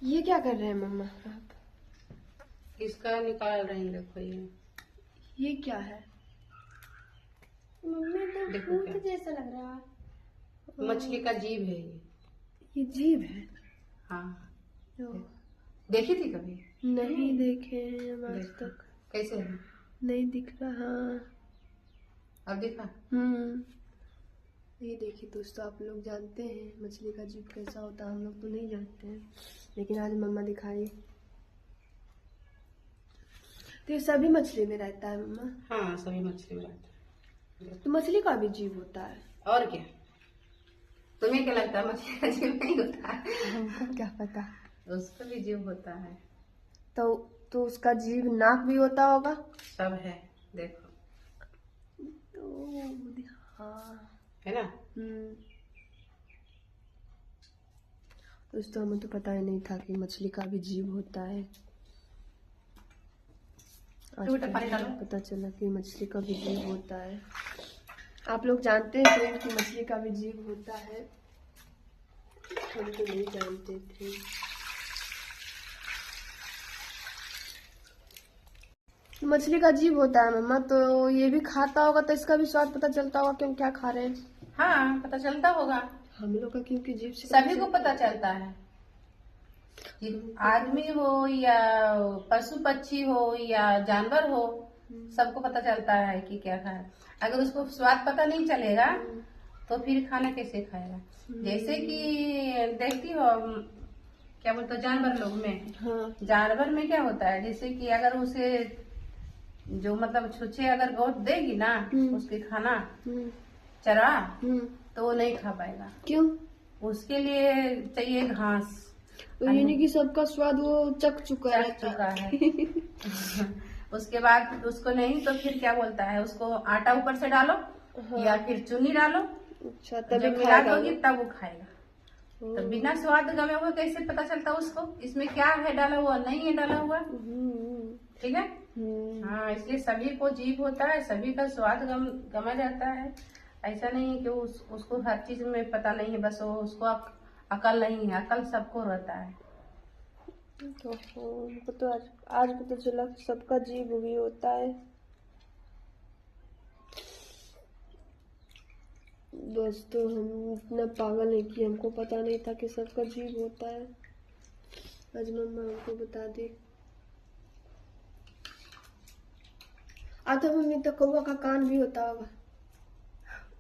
ये क्या कर रहे हैं मम्मा आप? इसका निकाल रही हैं, देखो ये क्या है? मम्मी तो देखो भूत क्या? जैसा लग रहा है। मछली का जीभ है ये। ये जीभ है? हाँ, ओ, देखी थी कभी? नहीं देखे हैं हम आज देखो तक। कैसे है। नहीं दिख रहा। अब देखा। ये देखिए दोस्तों, आप लोग जानते हैं मछली का जीभ कैसा होता है? हम लोग तो नहीं जानते हैं, लेकिन आज मम्मा दिखाई। तो ये सभी मछली में रहता है मम्मा? हाँ, सभी मछली में रहता है। तो मछली का भी जीभ होता है? और क्या, तुम्हें क्या लगता है मछली का जीभ नहीं होता है? हमको क्या पता। उसका भी जीभ होता है। तो उसका जीभ नाक भी होता होगा? सब है, देखो। हाँ, है ना। दोस्तों हमें तो पता ही नहीं था कि मछली का भी जीभ होता है। आज बेटा पानी डालो। पता चला कि मछली का भी जीभ होता है। आप लोग जानते हैं फ्रेंड कि मछली का भी जीभ होता है? हम तो नहीं जानते थे। मछली का जीभ होता है मम्मा, तो ये भी खाता होगा तो इसका भी स्वाद पता चलता होगा कि हम क्या खा रहे हैं। हाँ, पता चलता होगा। हम लोग का क्योंकि जीभ से सभी को पता चलता है। आदमी हो या पशु पक्षी हो या जानवर हो, सबको पता चलता है कि क्या खाए। अगर उसको स्वाद पता नहीं चलेगा तो फिर खाना कैसे खाएगा? जैसे कि देखती हो क्या बोलते हो जानवर लोग में। हाँ। जानवर में क्या होता है, जैसे कि अगर उसे जो मतलब छुच्छे अगर गोद देगी ना उसके खाना चरा, तो वो नहीं खा पाएगा। क्यों? उसके लिए चाहिए घास। यानी कि सबका स्वाद वो चख चुका चल चुका है। उसके बाद उसको नहीं तो फिर क्या बोलता है, उसको आटा ऊपर से डालो या फिर चुन्नी डालो। अच्छा, तभी जब मिला खाएगा दोगी वो। तब वो खाएगा। तो बिना स्वाद गमे हुए कैसे पता चलता उसको इसमें क्या है डाला हुआ, नहीं है डाला हुआ? ठीक है। हाँ, इसलिए सभी को जीभ होता है, सभी का स्वाद गमा जाता है। ऐसा नहीं है कि उसको हर चीज में पता नहीं है, बस वो उसको अकल नहीं है। अकल सबको रहता है। तो हमको तो आज पता चला कि सबका जीभ भी होता है। दोस्तों हम इतना पागल है कि हमको पता नहीं था कि सबका जीभ होता है। आज मम्मा हमको बता दी। आता मम्मी तो कौवा का कान भी होता होगा?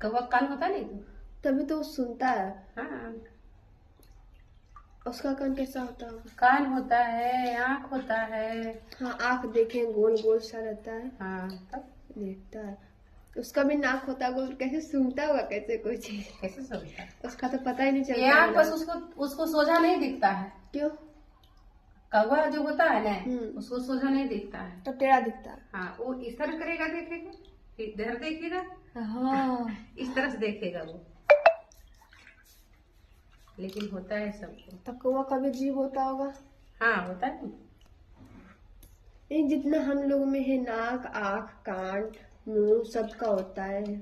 कौवा कान होता नहीं तो? तभी तो वो सुनता है। हाँ, उसका कान कैसा होता होगा? कान होता है, आँख होता है। हाँ, आँख देखे गोल गोल सा रहता है। हाँ, तब देखता है। उसका भी नाक होता होगा, कैसे सूंघता होगा कैसे कोई चीज? कैसे सोचता है? उसका तो पता ही नहीं ये आँख चलता। बस उसको सोझा नहीं दिखता है। क्यों? कौवा जो होता है ना, उसको सोझा नहीं दिखता है। तो टेढ़ा दिखता है। हाँ, वो इस तरह करेगा, देखेगा, इधर देखेगा, हाँ। इस तरह से देखेगा वो। लेकिन होता है सबको। तो कौवा का भी जीभ होता होगा? हाँ, होता है। ये जितना हम लोग में है नाक, आँख, कान, मुंह, सबका होता है।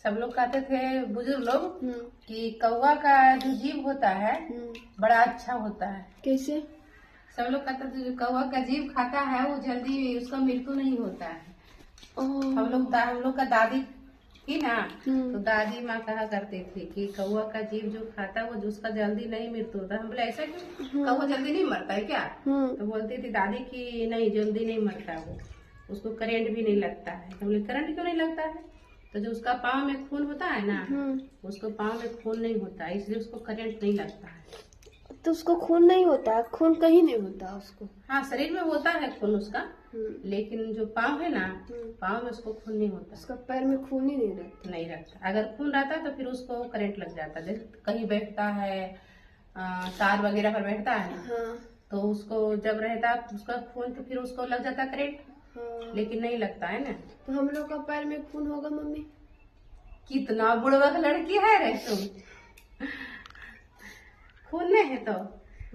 सब लोग कहते थे बुजुर्ग लोग कि कौवा का जो जीभ होता है बड़ा अच्छा होता है। कैसे? सब लोग कहते थे जो कौवा का जीभ खाता है वो जल्दी उसका मृत्यु नहीं होता है। हम लोग का दादी थी ना, तो दादी माँ कहा करते थे कि कौवा का जीभ जो खाता है वो उसका जल्दी नहीं मृत्यु होता। हम बोले ऐसा क्यों, कौवा जल्दी नहीं मरता है क्या? तो बोलती थी दादी कि नहीं, जल्दी नहीं मरता वो, उसको करंट भी नहीं लगता है। हम बोले करंट क्यों नहीं लगता है? तो जो उसका पाँव में खून होता है ना, उसको पाँव में खून नहीं होता है, इसलिए उसको करंट नहीं लगता है। तो उसको खून नहीं होता है? खून कहीं नहीं होता उसको? हाँ, शरीर में होता है खून उसका, लेकिन जो पाँव है ना, पाँव में उसको खून नहीं होता। उसका पैर में खून ही नहीं रहता? नहीं रहता। अगर खून रहता तो फिर उसको करंट लग जाता। जैसे कहीं बैठता है, तार वगैरह पर बैठता है, तो उसको जब रहता उसका खून तो फिर उसको लग जाता करंट। लेकिन नहीं लगता है ना। तो हम लोग का पैर में खून होगा मम्मी? कितना बुढ़वा लड़की है रे तुम। खून नहीं है तो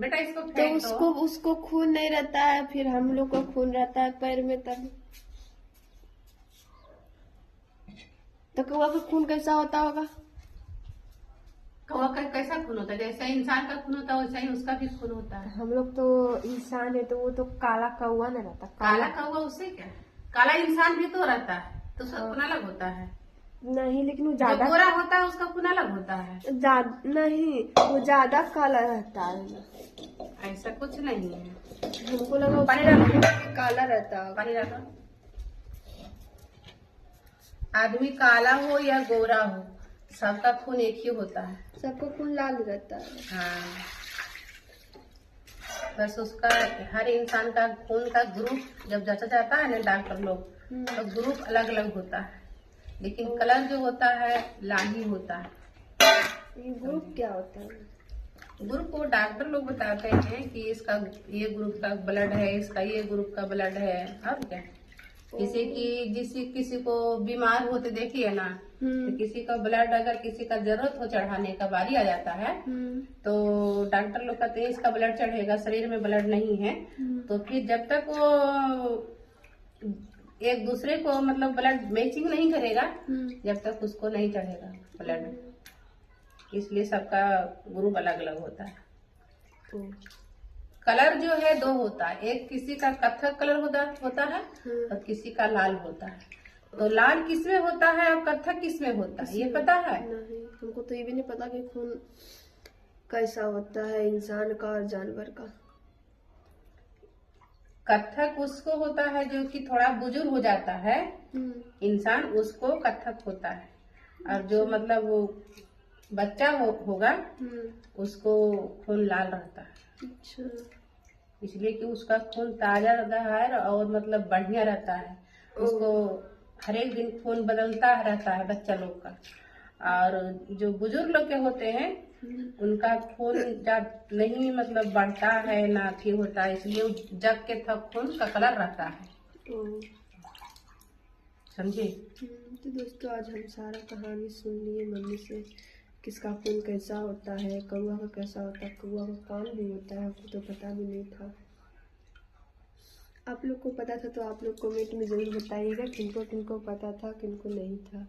बेटा इसको तो फेंक दो। उसको खून नहीं रहता है, फिर हम लोग को खून रहता है पैर में, तब तो कौवा का खून कैसा होता होगा? कौवा का कैसा खून होता है? जैसा इंसान का खून होता है वैसा ही उसका भी खून होता है। हम लोग तो इंसान है तो वो तो काला कौवा न रहता। काला कौवा उससे क्या? काला इंसान भी तो रहता है, तो उसका हाँ। खून अलग होता है। नहीं, लेकिन वो जो ज्यादा गोरा होता है उसका खून अलग होता है। नहीं, वो ज्यादा काला रहता है। ऐसा कुछ नहीं है। हमको लगा पानी डालो। काला रहता है। पानी डालो। आदमी काला हो या गोरा हो, सबका खून एक ही होता है। सबको खून लाल रहता है। हाँ, बस उसका हर इंसान का खून का ग्रुप जब जांचा जाता है ना डॉक्टर लोग, तो ग्रुप अलग अलग होता है, लेकिन कलर जो होता है लाल ही होता है। ये ग्रुप क्या होता है? ग्रुप को डॉक्टर लोग बताते हैं कि इसका ये ग्रुप का ब्लड है, इसका ये ग्रुप का ब्लड है। अब क्या, किसी को बीमार होते देखिए ना, तो किसी का ब्लड अगर किसी का जरूरत हो चढ़ाने का बारी आ जाता है, तो डॉक्टर लोग कहते हैं इसका ब्लड चढ़ेगा, शरीर में ब्लड नहीं है, तो फिर जब तक वो एक दूसरे को मतलब ब्लड मैचिंग नहीं करेगा, जब तक उसको नहीं चढ़ेगा ब्लड। इसलिए सबका ग्रुप अलग अलग होता है। कलर जो है दो होता है, एक किसी का कत्थक कलर होता है और किसी का लाल होता है। तो लाल किसमें होता है और कत्थक किसमें होता है, ये पता है? नहीं, हमको तो ये भी नहीं पता कि खून कैसा होता है इंसान का और जानवर का। कत्थक उसको होता है जो कि थोड़ा बुजुर्ग हो जाता है इंसान, उसको कत्थक होता है। और जो मतलब वो बच्चा होगा उसको खून लाल रहता है। अच्छा। इसलिए कि उसका खून ताजा रहता है और मतलब बढ़िया रहता है। उसको हर एक दिन खून बदलता रहता है बच्चा लोग का। और जो बुजुर्ग लोग के होते हैं उनका खून जब नहीं मतलब बढ़ता है ना कि होता है, इसलिए जग के थक खून का कलर रहता है। समझे? तो दोस्तों आज हम सारा कहानी सुन लिए मम्मी से, किसका खून कैसा होता है, कौवा का कैसा होता है, कौवा का कान भी होता है, हमको तो पता भी नहीं था। आप लोग को पता था तो आप लोग कमेंट में जरूर बताइएगा किनको किनको पता था किनको नहीं था।